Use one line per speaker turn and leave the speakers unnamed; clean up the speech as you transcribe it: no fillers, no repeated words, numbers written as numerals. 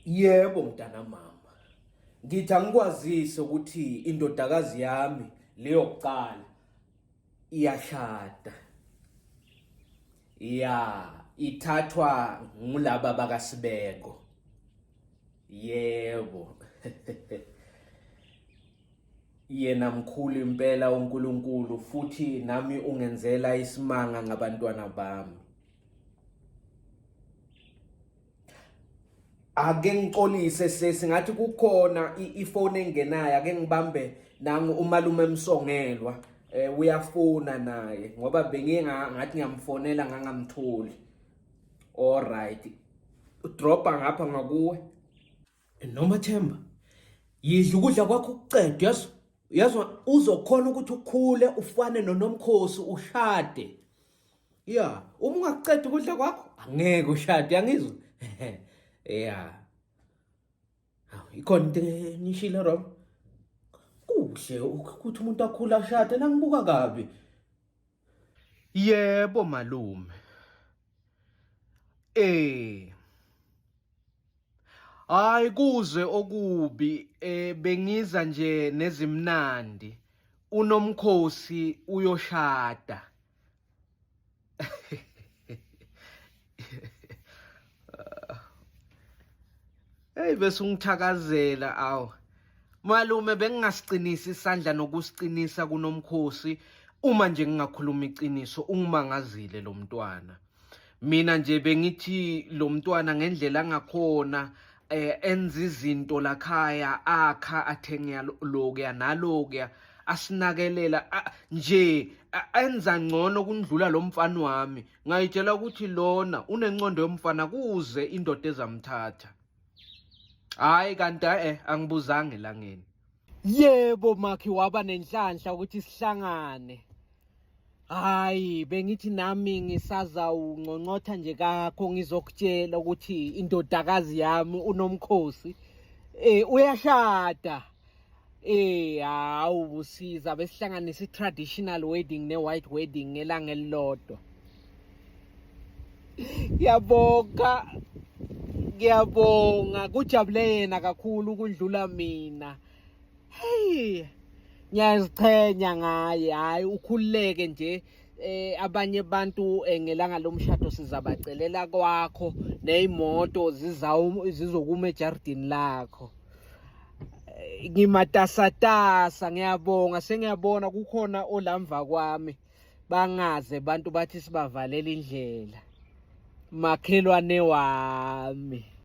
Yebo mntana mama. Ngithi angikwazise ukuthi indodakazi yami leyokuqala iyashada. Ithathwa ngulaba bakaSibeko. Yebo. Yena mkhulu impela uNkulunkulu futhi nami ungenzela isimanga ngabantwana bami. Ake ngixolise singathi kukhona ifone engenayo, ake ngibambe nangu umalume Msongelwa. Uyafuna naye ngoba ngathi ngiyamfonela ngangamtholi. All right. Udropa ngapha ngakuwe. Noma Themba, yidla ukudla kwakho ukucede yazwa uzokhona ukuthi ukhule ufane noNomkhosi ushade. Uma ungacedi ukudla kwakho angeke ushade, angizwa? Ikhona into enishilo Rob. Kuhle ukuthi umuntu akhula ashade, nangibuka kabi. Yebo malume. Hayi kuze okubi, bengiza nje nezimnandi. uNomkhosi uyoshada. Bese ungithakazela awu. Malume bengingasicinisa isandla nokusicinisa kuNomkhosi uma nje ngingakhuluma iqiniso, ungimangazile lo mntwana. Mina nje bengithi lo mntwana ngendlela angakhona enza izinto lakhaya, akha athenga lokuya nalokuya, asinakelela nje enza ngcono kundlula lo mfana wami. Ngayitshela ukuthi lona unengcondo yomfana kuze indoda ezamthatha. Hayi kanti angibuzanga elangeni. Yebo makhi waba nenhlanhla ukuthi sihlangane. Hayi bengithi nami ngisazawungcongcotha nje kakho ngizokutshela ukuthi indodakazi yami uNomkhosi uyashada. Hawu busiza besihlanganisa i-traditional wedding ne-white wedding ngelanga elilodwa. Ngiyabonga kujabule yena kakhulu ukudlula mina. Ngiyazichenya ngaye. Hayi ukhululeke nje. Abanye abantu ngelanga lomshado sizabacelela kwakho nezimoto zizokuma ejardini lakho. Ngimatasatasa, ngiyabonga, sengiyabona kukhona olamva kwami. Bangaze bantu bathi sibavalele indlela. Makhelwane wami.